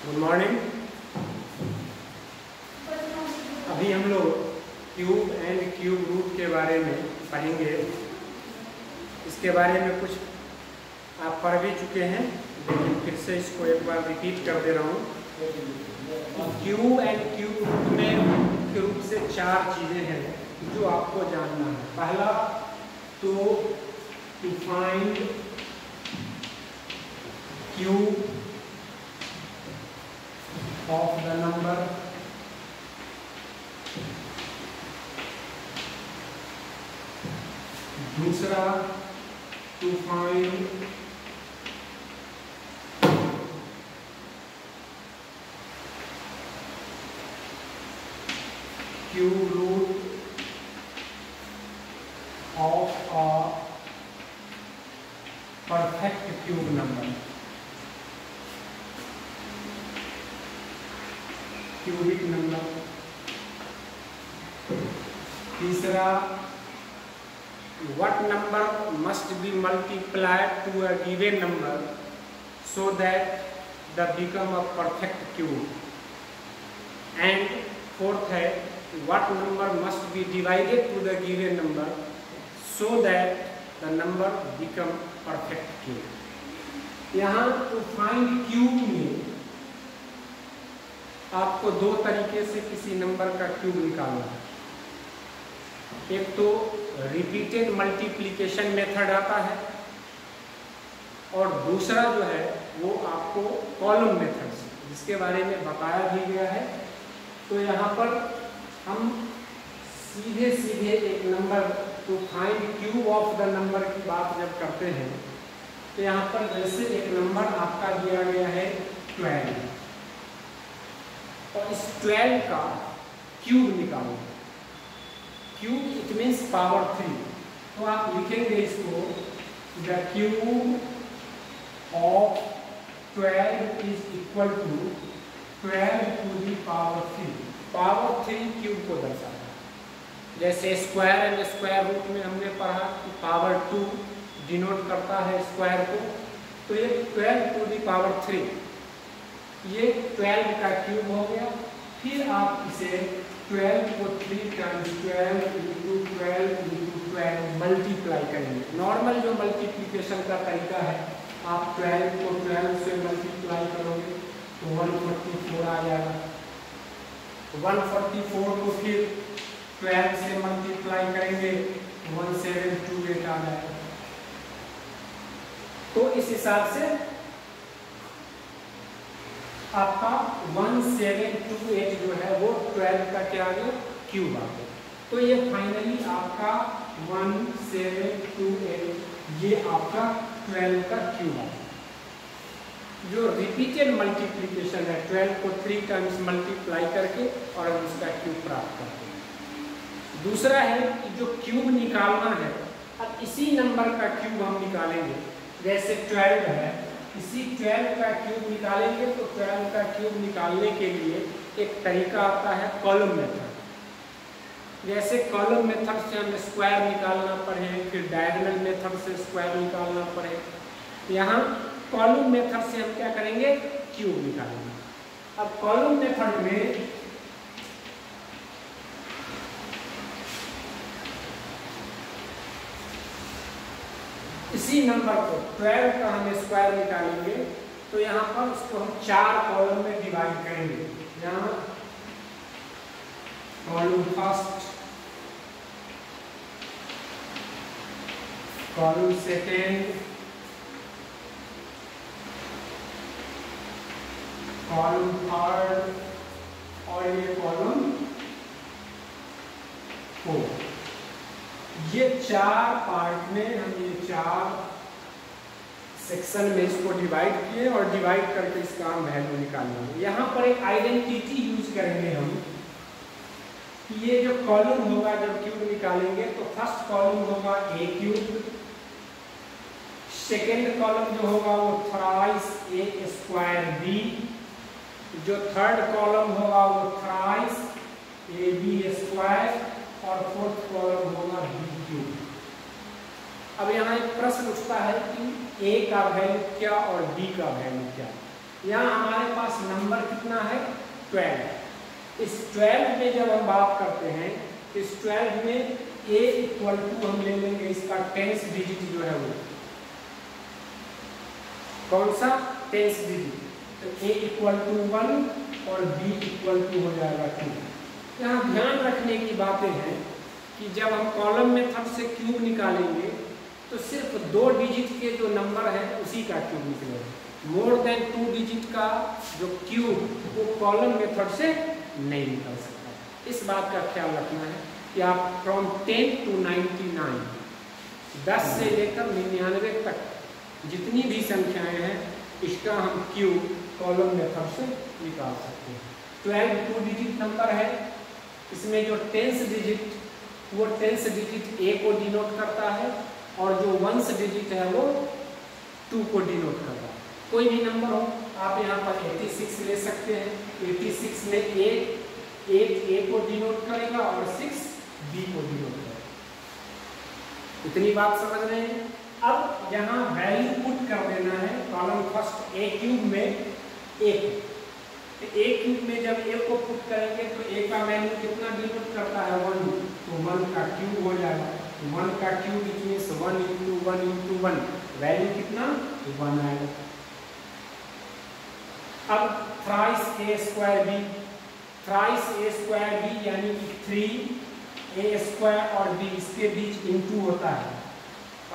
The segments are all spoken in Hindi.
Good morning. अभी हम लोग क्यूब एंड क्यूब रूट के बारे में पढ़ेंगे। इसके बारे में कुछ आप पढ़ भी चुके हैं, लेकिन फिर से इसको एक बार रिपीट कर दे रहा हूँ। क्यूब एंड क्यूब रूट में मुख्य रूप से 4 चीज़ें हैं जो आपको जानना है। पहला to find cube of the number, दूसरा to find cube root of a perfect cube number, cubic number. तीसरा what number must be multiplied to a given number so that they become a perfect cube, and fourth है what number must be divided to the given number so that the number become perfect cube। यहाँ to find cube में आपको 2 तरीके से किसी नंबर का क्यूब निकालना है। एक तो रिपीटेड मल्टीप्लिकेशन मेथड आता है, और दूसरा जो है वो आपको कॉलम मेथड से, जिसके बारे में बताया भी गया है। तो यहाँ पर हम सीधे सीधे एक number two find cube of the number की बात जब करते हैं, तो यहाँ पर जैसे एक नंबर आपका दिया गया है 12, और इस 12 का क्यूब निकालो। क्यूब इट मीन्स पावर 3, तो आप लिखेंगे इसको the cube of 12 is equal to 12 to the power 3। Power 3 cube को दर्शाता है। जैसे स्क्वायर एंड स्क्वायर रूट में हमने पढ़ा कि पावर 2 डिनोट करता है स्क्वायर को, तो ये 12 टू द पावर 3 ये 12 का क्यूब हो गया। फिर आप इसे 12 को 3 टाइम्स 12 इंटू 12 मल्टीप्लाई करेंगे। नॉर्मल जो मल्टीप्लिकेशन का तरीका है, आप 12 को 12 से मल्टीप्लाई करोगे तो 144 आ जाएगा। 144 को फिर 12 से मल्टीप्लाई करेंगे तो 1728 आ जाएगा। तो इस हिसाब से आपका 1728 जो है वो 12 का क्या आ गया, क्यूब आ गया। तो ये फाइनली आपका 1728 ये आपका 12 का क्यूब आ गया। जो रिपीटेड मल्टीप्लिकेशन है, 12 को 3 टाइम्स मल्टीप्लाई करके और हम उसका क्यूब प्राप्त करते हैं। दूसरा है कि जो क्यूब निकालना है, अब इसी नंबर का क्यूब हम निकालेंगे। जैसे 12 है, इसी 12 का क्यूब निकालेंगे, तो 12 का क्यूब निकालने के लिए एक तरीका आता है कॉलम मेथड। जैसे कॉलम मेथड से हमें स्क्वायर निकालना पड़े, फिर डायगोनल मेथड से स्क्वायर निकालना पड़े। यहाँ कॉलम मेथड से हम क्या करेंगे, क्यूब निकालेंगे। अब कॉलम मेथड में इसी नंबर को 12 का हमें स्क्वायर निकालेंगे, तो यहाँ पर इसको हम 4 कॉलम में डिवाइड करेंगे। यहाँ column first, column second, column third, और ये कॉलम 4। ये 4 पार्ट में हम ये 4 सेक्शन में इसको डिवाइड किए, और डिवाइड करके इसका हम वैल्यू निकालेंगे। यहाँ पर एक आइडेंटिटी यूज करेंगे हम कि ये जो कॉलम होगा, जब क्यूब निकालेंगे तो फर्स्ट कॉलम होगा ए क्यूब, सेकेंड कॉलम जो होगा वो थ्राइस ए स्क्वायर बी, जो थर्ड कॉलम होगा वो थ्राइस ए बी स्क्वायर, और फोर्थ कॉलम होगा बी क्यूब। अब यहाँ एक प्रश्न उठता है कि ए का वैल्यू क्या और बी का वैल्यू क्या। यहाँ हमारे पास नंबर कितना है 12। इस 12 में जब हम बात करते हैं, इस 12 में a इक्वल टू हम ले लेंगे इसका 10th डिजिट जो है वो कौन सा 10th डिजिट, तो a इक्वल टू 1 और b इक्वल टू हो जाएगा 2। यहाँ ध्यान रखने की बातें हैं कि जब हम कॉलम मेथड से क्यूब निकालेंगे तो सिर्फ 2 डिजिट के जो नंबर है उसी का क्यूब निकलेगा। मोर देन 2 डिजिट का जो क्यूब वो कॉलम मेथड से नहीं निकल सकता। इस बात का ख्याल रखना है कि आप फ्रॉम 10 to 99 10 से लेकर 99 तक जितनी भी संख्याएं हैं इसका हम क्यूब कॉलम मेथड से निकाल सकते हैं। 12 2 डिजिट नंबर है, इसमें जो 10th डिजिट वो 10th डिजिट a को डिनोट करता है और जो 1st डिजिट है वो 2 को डिनोट करता है। कोई भी नंबर हो, आप यहाँ पर 86 ले सकते हैं। 86 में 8 a को डिनोट करेगा और 6 b को डिनोट करेगा। इतनी बात समझ रहे हैं। अब यहाँ वैल्यू पुट कर देना है कॉलम फर्स्ट a क्यूब में a को। a क्यूब में जब a को पुट करेंगे तो a का वैल्यू कितना डिनोट करता है 1, तो 1 का क्यूब हो जाएगा। 1 का cube means 1 into 1 into 1, value कितना 1 आएगा। अब thrice a square b, thrice a square b यानी कि 3 a स्क्वायर और b इसके बीच इंटू होता है,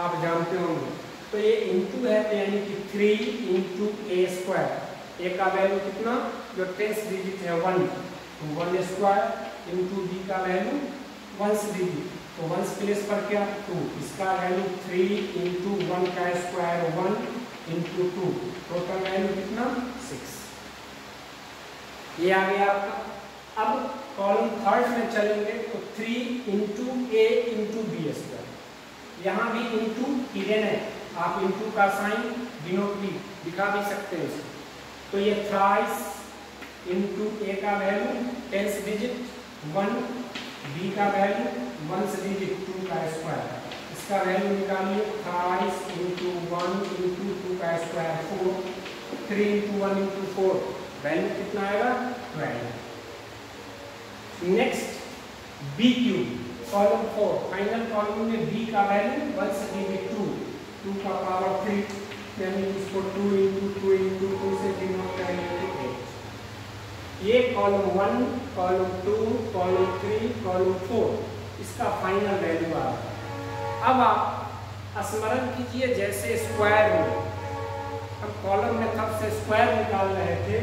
आप जानते होंगे। तो ये इंटू है तो यानी कि 3 इंटू a स्क्वायर, a का वैल्यू कितना जो 10th डिजिट है 1, तो 1 स्क्वायर इंटू b का वैल्यू 1st डिजिट, तो 1st प्लेस पर क्या 2, इसका वैल्यू 3 इंटू 1 का स्क्वायर 1 इंटू 2, टोटल वैल्यू कितना 6। ये आ गया आपका। अब कॉलम थर्ड में चलेंगे तो 3 into a into B square, यहाँ भी इंटू हिडन है, आप इंटू का साइन डिनोट भी दिखा भी सकते हैं इसको। तो ये थ्राइस इंटू a का वैल्यू 10th डिजिट 1, b का वैल्यू 1st डिजिट 2 का स्क्वायर, इसका वैल्यू निकालिए थ्राइस इंटू 1 इंटू 2 का स्क्वायर 4, 3 इंटू 1 इंटू 4, वैल्यू कितना आएगा 12। Next b cube column 4, final column में b का वैल्यू 1st डिजिट 2 का पावर 3, यानी इसको 2 इंटू 2 इंटू 2 से डिनोट करेंगे तो 8। ये कॉलम 1, कॉलम 2, कॉलम 3, कॉलम 4 इसका फाइनल वैल्यू आ रहा है। अब आप स्मरण कीजिए जैसे स्क्वायर में हम कॉलम मेथड से स्क्वायर निकाल रहे थे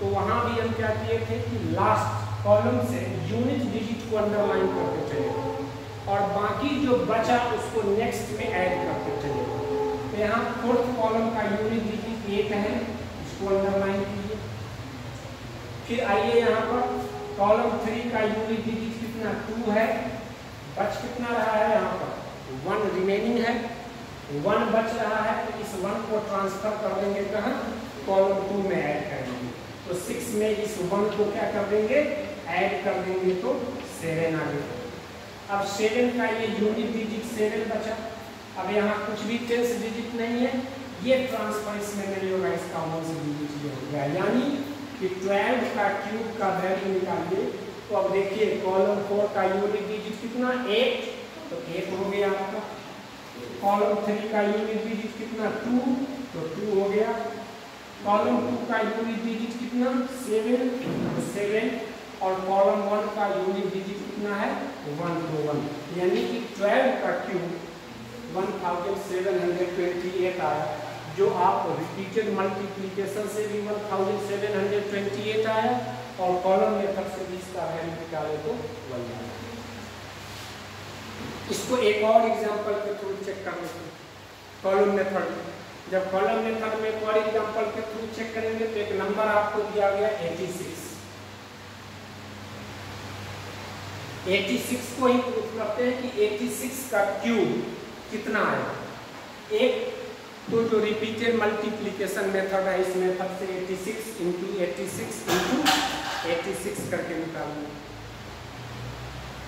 तो वहां भी हम क्या किए थे कि लास्ट कॉलम से यूनिट डिजिट को अंडरलाइन करते चले और बाकी जो बचा उसको नेक्स्ट में ऐड करते चले। तो यहाँ 4th कॉलम का यूनिट डिजिट 8 है, इसको अंडरलाइन कीजिए। फिर आइए यहाँ पर कॉलम 3 का यूनिट डिजिट कितना 2 है, बच कितना रहा है यहाँ पर 1 रिमेनिंग है, 1 बच रहा है तो इस 1 को ट्रांसफर कर देंगे कहाँ कॉलम 2 में ऐड कर देंगे। तो 6 में इस 1 को क्या कर देंगे ऐड कर देंगे तो 7 आ गया। अब 7 का ये यूनिट डिजिट 7 बचा। अब यहाँ कुछ भी 10th डिजिट नहीं है, ये ट्रांसफर इसमें नहीं होगा, इसका 1st डिजिट ये हो गया। यानी कि 12 का क्यूब का वैल्यू निकालिए तो अब देखिए कॉलम 4 का यूनिट डिजिट कितना 8, तो 8 हो गया आपका। कॉलम 3 का यूनिट डिजिट कितना 2, तो 2 हो गया। कॉलम 2 का यूनिट डिजिट कितना 7, तो 7, और कॉलम 1 का यूनिट डिजिट कितना है 1, तो 1, यानी कि 12 का क्यूब 1728 आया, जो आप रिपीटेड मल्टीप्लिकेशन से भी 1728 आया और कॉलम मेथड से भी इसका वैल्यू निकाले तो 1 आया। इसको एक और एग्जांपल के थ्रू चेक कर लेते हैं। कॉलम मेथड, जब कॉलम मेथड में एक और एग्जांपल के थ्रू चेक करेंगे तो एक नंबर आपको दिया गया 86। 86 को ही प्रूफ करते हैं कि 86 का क्यूब कितना आएगा। एक तो जो रिपीटेड मल्टीप्लिकेशन मेथड है, इस मेथड से 86 इंटू 86 करके निकालेंगे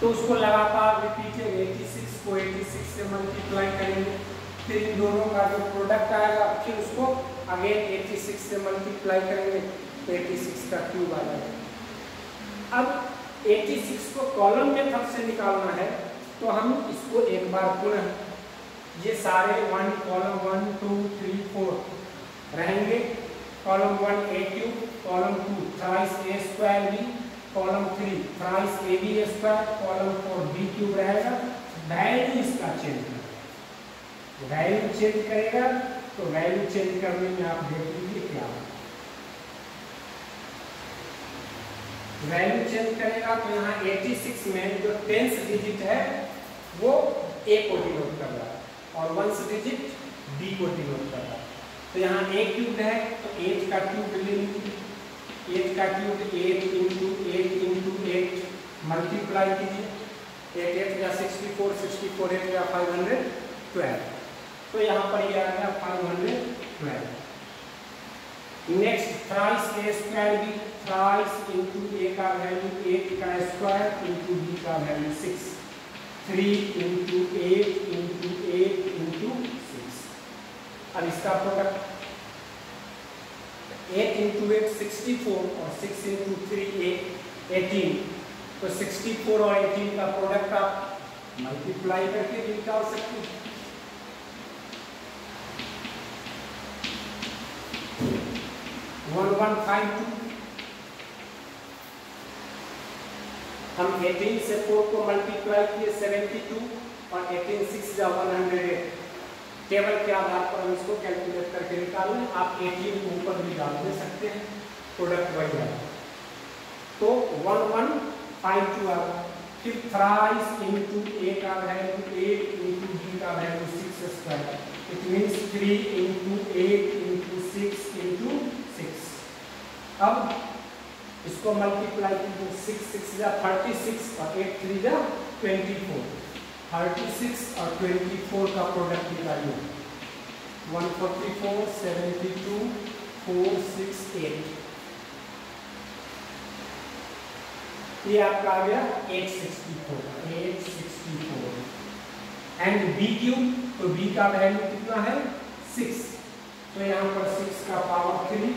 तो उसको लगातार रिपीटेड 86 को 86 से मल्टीप्लाई करेंगे, फिर इन दोनों का जो प्रोडक्ट आएगा फिर उसको अगेन 86 से मल्टीप्लाई करेंगे तो 86 का क्यूब आ जाएगा। अब 86 को कॉलम मेथड से निकालना है तो हम इसको एक बार पुनः ये सारे कॉलम 1 2 3 4 रहेंगे। Column 1 a cube, column 2 thrice a square b, column 3 thrice ab square, column 4 b cube रहेगा। वैल्यू इसका चेंज करेगा, वैल्यू चेंज करेगा तो वैल्यू चेंज करने में आप देख लीजिए क्या वैल्यू चेंज करेगा। तो यहाँ 86 में जो 10th डिजिट है वो a को डिनोट कर रहा है और 1st डिजिट b को डिनोट कर रहा है। तो यहाँ a क्यूब है तो 8 का क्यूब ले लीजिए, 8 का क्यूब 8 इंटू 8 मल्टीप्लाई कीजिए, 8 8 या 64, 64 8 या 512। तो यहाँ पर ये आ गया 512। Next thrice a square b, thrice into a का वैल्यू 8 का स्क्वायर इंटू b का वैल्यू 6, 3 इंटू 8 इंटू 8 इंटू 6। अब इसका प्रोडक्ट 8 इंटू 8 64 और 6 इंटू 3 18। तो 64 और 18 का प्रोडक्ट आप मल्टीप्लाई करके निकाल सकते हैं। हम 18 से 4 को मल्टीप्लाई किए 72 और 18 6 या 108। टेबल के आधार पर हम इसको कैलकुलेट करके निकाल लें। आप 18 को ऊपर भी डाल दे सकते हैं, प्रोडक्ट वही है। तो 1152 आ गया। फिर थ्राइस इंटू a का वैल्यू 8 इंटू b का value 6 square, it means 3 into 8 into 6 into 6। अब इसको मल्टीप्लाई कीजिए, 6 6 या 36 और 8 3 या 24। 36 और 24 का प्रोडक्ट निकालिए, 144 72 468। ये आपका आ गया 864 एंड b क्यूब। तो b का वैल्यू कितना है 6। तो यहाँ पर 6 का पावर 3,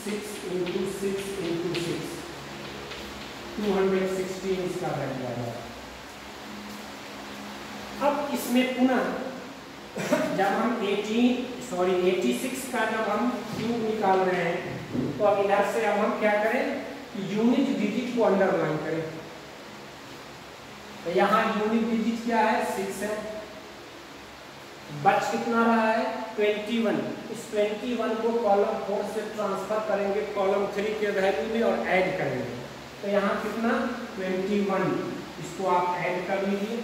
6 इंटू 6 इंटू 6 216 इसका वैल्यू आ जाएगा। अब इसमें पुनः जब हम 86 का जब हम क्यूब निकाल रहे हैं तो अब इधर से अब हम क्या करें कि यूनिट डिजिट को अंडरलाइन करें। तो यहाँ यूनिट डिजिट क्या है 6 है, बच कितना रहा है 21। इस 21 को कॉलम 4 से ट्रांसफर करेंगे कॉलम 3 के वैल्यू में और ऐड करेंगे। तो यहाँ कितना 21, इसको आप ऐड कर लीजिए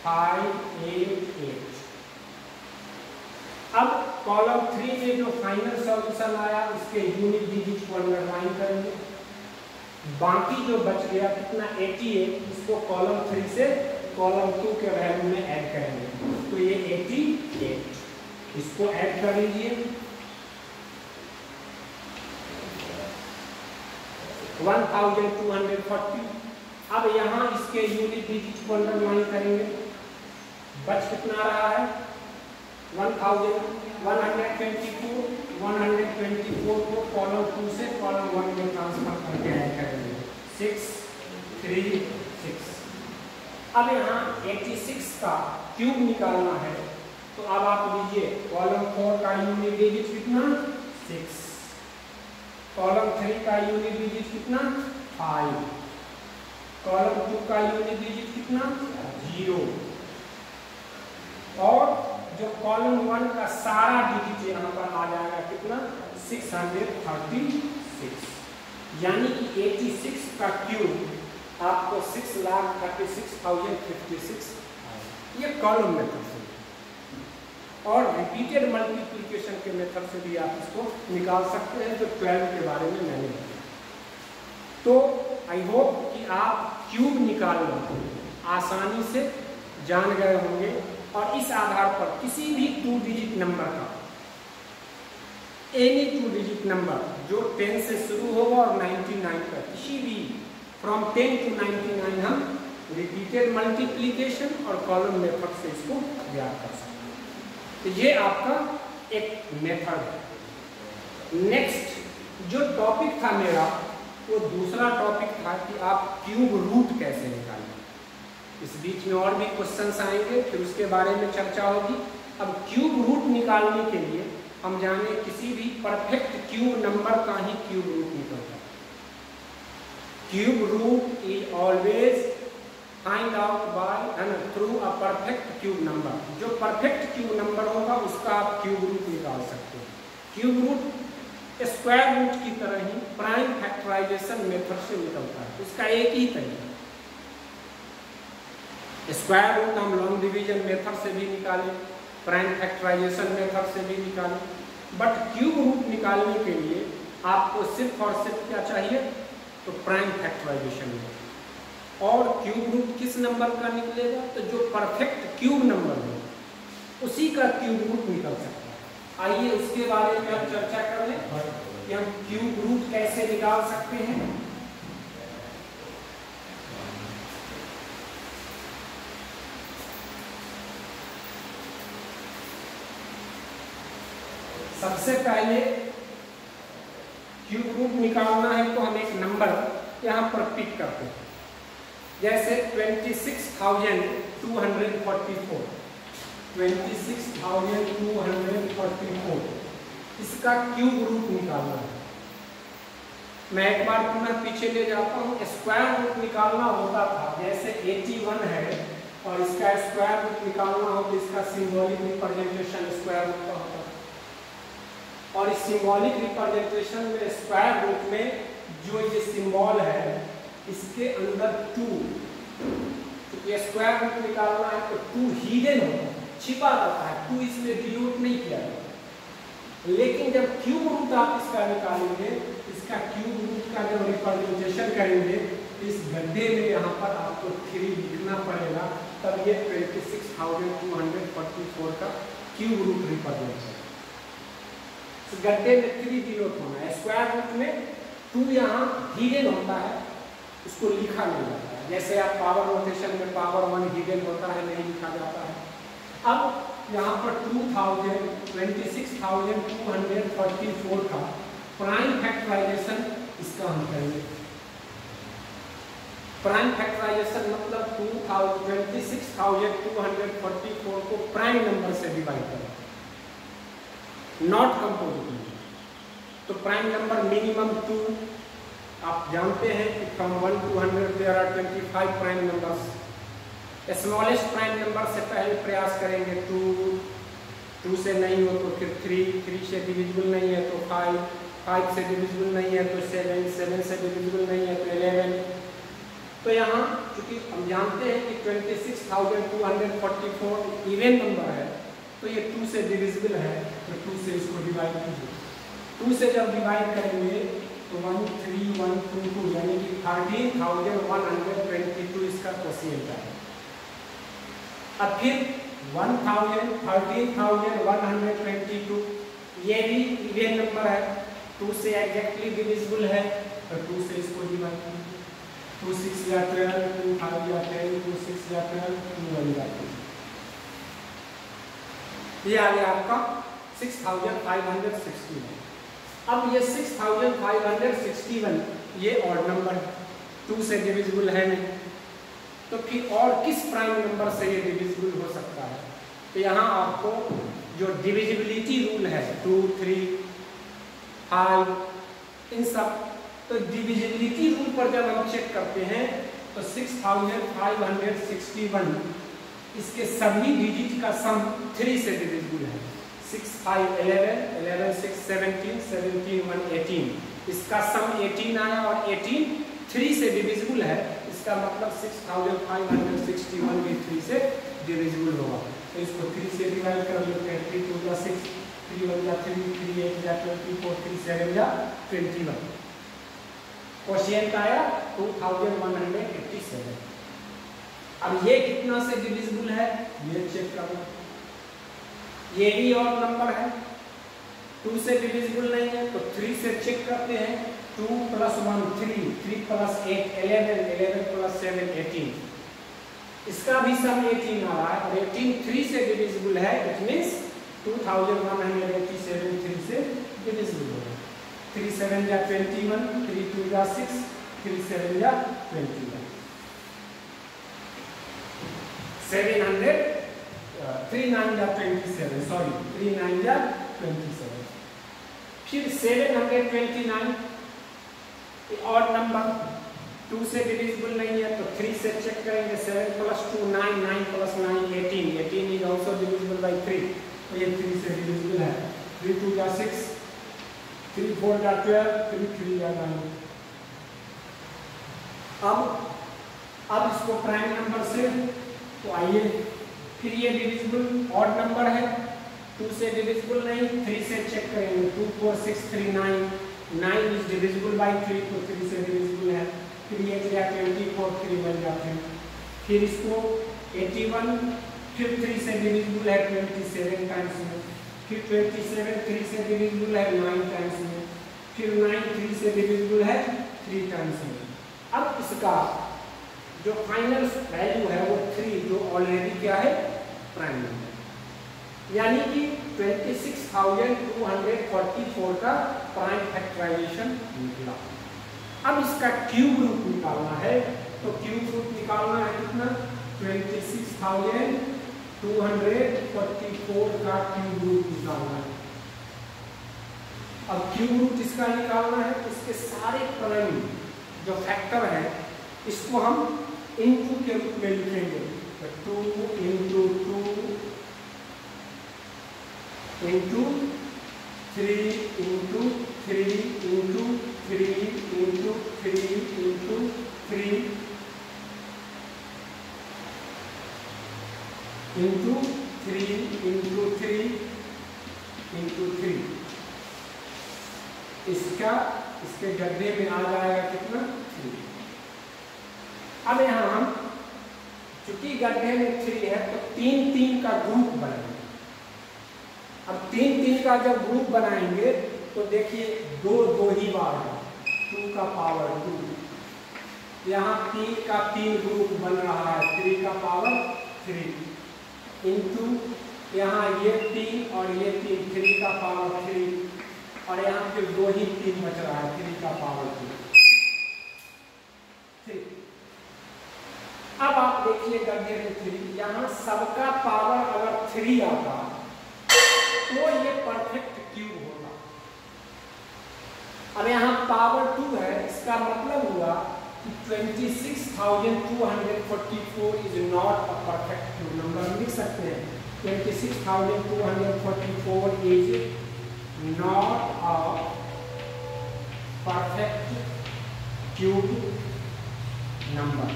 588। अब कॉलम 3 में जो फाइनल सॉल्यूशन आया उसके यूनिट डिजिट को अंडरलाइन करेंगे। बाकी जो बच गया कितना 88, इसको कॉलम 3 से कॉलम 2 के वैल्यू में ऐड करेंगे। तो ये 88, इसको ऐड कर लीजिए 1240। अब यहाँ इसके यूनिट डिजिट को अंडरलाइन करेंगे, बच कितना रहा है 124 को कॉलम 2 से कॉलम 1 में ट्रांसफर करके ऐड करेंगे 636। अब यहाँ 86 का क्यूब निकालना है तो अब आप लीजिए कॉलम 4 का यूनिट डिजिट कितना 6, कॉलम 3 का यूनिट डिजिट कितना 5, कॉलम 2 का यूनिट डिजिट कितना 0 और जो कॉलम 1 का सारा डिजिट यहाँ पर आ जाएगा कितना 636। यानी कि 86 का क्यूब आपको 6,36,056 ये कॉलम मेथड से, और रिपीटेड मल्टीप्लिकेशन के मेथड से भी आप इसको निकाल सकते हैं जो 12 के बारे में मैंने बताया। तो आई होप कि आप क्यूब निकालना आसानी से जान गए होंगे और इस आधार पर किसी भी 2 डिजिट नंबर का, एनी 2 डिजिट नंबर जो 10 से शुरू होगा और 99 तक, किसी भी फ्रॉम 10 to 99 हम रिपीटेड मल्टीप्लिकेशन और कॉलम मेथड से इसको ज्ञात कर सकते हैं। तो ये आपका एक मेथड है। नेक्स्ट जो टॉपिक था मेरा वो दूसरा टॉपिक था कि आप क्यूब रूट कैसे निकालें। इस बीच में और भी क्वेश्चंस आएंगे, फिर उसके बारे में चर्चा होगी। अब क्यूब रूट निकालने के लिए हम जाने किसी भी परफेक्ट क्यूब नंबर का ही क्यूब रूट निकलता है। Cube root is always find out by through a perfect cube number. जो परफेक्ट क्यूब नंबर होगा उसका आप क्यूब रूट निकाल सकते हैं। क्यूब रूट स्क्वायर रूट की तरह ही प्राइम फैक्टराइजेशन मेथड से निकलता है। इसका एक ही तरीका, स्क्वायर रूट हम लॉन्ग डिवीजन मेथड से भी निकालें, प्राइम फैक्टराइजेशन मेथड से भी निकालें, बट क्यूब रूट निकालने के लिए आपको सिर्फ और सिर्फ क्या चाहिए, तो प्राइम फैक्टराइजेशन मेथड। और क्यूब रूट किस नंबर का निकलेगा, तो जो परफेक्ट क्यूब नंबर है उसी का क्यूब रूट निकल सकता है। आइए उसके बारे में हम चर्चा कर लें कि हम क्यूब रूट कैसे निकाल सकते हैं। सबसे पहले क्यूब रूट निकालना है तो हम एक नंबर यहां पर पिक करते हैं, जैसे 26,244 26,244 इसका क्यूब रूट निकालना है। मैं एक बार पुनः पीछे ले जाता हूँ। स्क्वायर रूट निकालना होता था, जैसे 81 है और इसका स्क्वायर रूट निकालना हो तो इसका सिंबॉलिक रिप्रेजेंटेशन स्क्वायर रूट का होता है। और इस सिंबॉलिक रिप्रेजेंटेशन में स्क्वायर रूट में जो ये सिंबल है इसके अंदर 2, क्योंकि स्क्वायर रूट निकालना है तो 2 हिडन होता है, छिपा रहता है, 2 इसमें डिनोट नहीं किया जाता। लेकिन जब क्यूब रूट आप इसका निकालेंगे, इसका क्यूब रूट का जब रिप्रेजेंटेशन करेंगे, इस गड्ढे में यहाँ पर आपको 3 लिखना पड़ेगा, तब ये 26,244 का क्यूब रूट रिप्रेजेंटेशन। इस गड्ढे में 3 डिनोट होना है। स्क्वायर रूट में 2 यहाँ हिडन होता है, उसको लिखा नहीं जाता है। जैसे आप पावर नोटेशन में पावर 1 हिडन होता है, नहीं लिखा जाता है। अब यहाँ पर 26,244 का प्राइम फैक्टराइजेशन इसका हम करेंगे। प्राइम फैक्टराइजेशन मतलब 26,244 को प्राइम नंबर से डिवाइड करें, नॉट कंपोजिट नंबर। तो प्राइम नंबर मिनिमम 2, आप जानते हैं कि from 1 to 100 there are 25 prime numbers. Smallest prime number से पहले प्रयास करेंगे 2 से नहीं हो तो फिर 3 से डिविजिबल नहीं है तो 5 से डिविजिबल नहीं है तो 7 से डिविजिबल नहीं है तो 11। तो यहाँ चूंकि हम जानते हैं कि 26,244 इवन नंबर है, तो ये 2 से डिविजिबल है, तो 2 से इसको डिवाइड कीजिए। 2 से जब डिवाइड करेंगे तो 13122 यानी कि 13,122 इसका क्वोशिएंट है। अब फिर 13,122 ये भी इवन नंबर है, 2 से एग्जैक्टली डिविजिबल है, तो 2 से इसको डिवाइड कीजिए। 2 6 या 12, 2 5 या 10, 2 6 या 12, 2 1 या 2। ये आ गया आपका 6,561। अब ये 6,561 ये ऑड नंबर है, 2 से डिविजिबल है नहीं, तो फिर और किस प्राइम नंबर से ये डिविजिबल हो सकता है। तो यहाँ आपको जो डिविजिबिलिटी रूल है 2, 3, 5 इन सब, तो डिविजिबिलिटी रूल पर जब हम चेक करते हैं तो 6,561 इसके सभी डिजिट का सम 3 से डिविजिबल है। 6 5 11, 11 6 17, 17 1 18, इसका सम 18 आया और 18 3 से डिविजिबल है। इसका मतलब 6,561 भी 3 से डिविजिबल होगा। तो इसको 3 से डिवाइड कर लेते हैं। 3 2 या 6, 3 1 या 3, 3 8 या 24, 3 7 या 21। क्वोशिएंट आया 2187। अब ये कितना से डिविजिबल है ये चेक करना। ये भी और नंबर है, 2 से डिविजिबल नहीं है तो 3 से चेक करते हैं। 2 + 1 3, 3 + 8 11, 11 + 7 18, इसका भी सम 18 आ रहा है और 18 3 से डिविजिबल है। इट मींस 2187 3 से डिविजिबल होगा। 3 7 या 21, 3 2 या 6, 3 7 या 21, 700 3 9 या 27, सॉरी 3 9 या 27। फिर 729 ऑड नंबर 2 से डिविजिबल नहीं है तो 3 से चेक करेंगे। 7 + 2 9, 9 + 9 18, 18 इज ऑल्सो डिविजिबल बाई 3, तो ये 3 से डिविजिबल है। 3 2 या 6, 3 4 या 12, 3 3 या 9। अब इसको प्राइम नंबर से, तो आइए फिर ये डिविजिबल ऑड नंबर है, 2 से डिविजिबल नहीं, 3 से चेक करेंगे। 2 4 6 3 9, 9 इज डिविजिबल बाई 3, तो 3 से डिविजिबल है। फिर ये गया 24, 3 बन जाते हैं। फिर इसको 81, फिर 3 से डिविजिबल है 27 टाइम्स में, फिर 27 3 से डिविजिबल है 9 टाइम्स में, फिर 9 3 से डिविजिबल है 3 टाइम्स में। अब इसका जो फाइनल वैल्यू है वो 3, जो ऑलरेडी क्या है प्राइम नंबर, यानी कि 26,244 का प्राइम फैक्टराइजेशन निकला। अब इसका क्यूब रूट निकालना है, तो क्यूब रूट निकालना है कितना, 26,244 का क्यूब रूट निकालना है। अब क्यूब रूट इसका निकालना है, इसके सारे प्राइम जो फैक्टर है इसको हम इनटू के रूप में लिखेंगे। तो 2 × 2 × 3 × 3 × 3 × 3 × 3 × 3 × 3 × 3, इसके गड्ढे में आ जाएगा कितना 3। अब यहाँ हम चूंकि गड्ढे में 3 है तो 3 3 का ग्रुप बनाएंगे। अब 3 3 का जब ग्रुप बनाएंगे तो देखिए 2 2 ही बार है, 2 का पावर 2, यहाँ 3 का 3 ग्रुप बन रहा है, 3 का पावर 3 इंटू यहाँ ये 3 और ये 3, 3 का पावर 3, और यहाँ फिर 2 ही 3 बच रहा है, 3 का पावर 2। ठीक, अब आप देखिए गड्ढे में 3, यहाँ सबका पावर अगर 3 आता तो ये परफेक्ट क्यूब होगा। अब यहाँ पावर 2 है, इसका मतलब हुआ कि 26,244 is not a perfect cube number. लिख सकते हैं 26,244 is not a perfect cube number,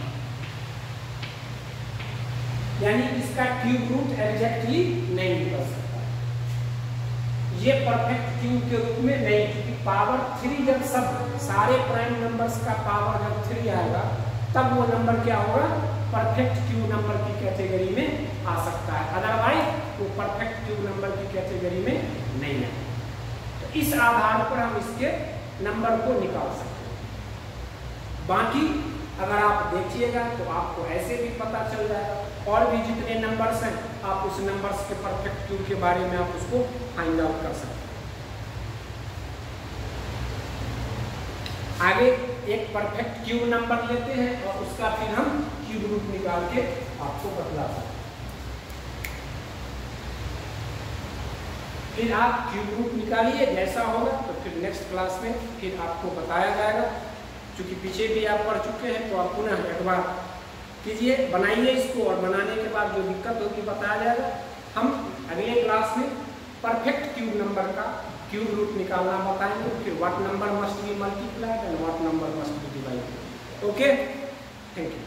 यानी इसका क्यूब रूट एग्जैक्टली नहीं निकल सकता, ये परफेक्ट क्यूब के रूप में नहीं, क्योंकि पावर 3 जब सब सारे प्राइम नंबर्स का पावर जब 3 आएगा तब वो नंबर क्या होगा, परफेक्ट क्यूब नंबर की कैटेगरी में आ सकता है, अदरवाइज वो परफेक्ट क्यूब नंबर की कैटेगरी में नहीं है। तो इस आधार पर हम इसके नंबर को निकाल सकते हैं। बाकी अगर आप देखिएगा तो आपको ऐसे भी पता चल जाएगा, और भी जितने नंबर्स हैं आप उस नंबर्स के परफेक्ट क्यूब के बारे में आप उसको फाइंड आउट कर सकते हैं। आगे एक परफेक्ट क्यूब नंबर लेते हैं और उसका फिर हम क्यूब रूट निकाल के आपको बतलाते हैं। फिर आप क्यूब रूट निकालिए, जैसा होगा तो फिर नेक्स्ट क्लास में फिर आपको बताया जाएगा। क्योंकि पीछे भी आप पढ़ चुके हैं तो आप पुनः एक बार कीजिए, बनाइए इसको, और बनाने के बाद जो दिक्कत होगी बताया जाएगा। हम अगले क्लास में परफेक्ट क्यूब नंबर का क्यूब रूट निकालना बताएंगे, फिर what number must be multiplied and what number must be divided. Okay, thank you.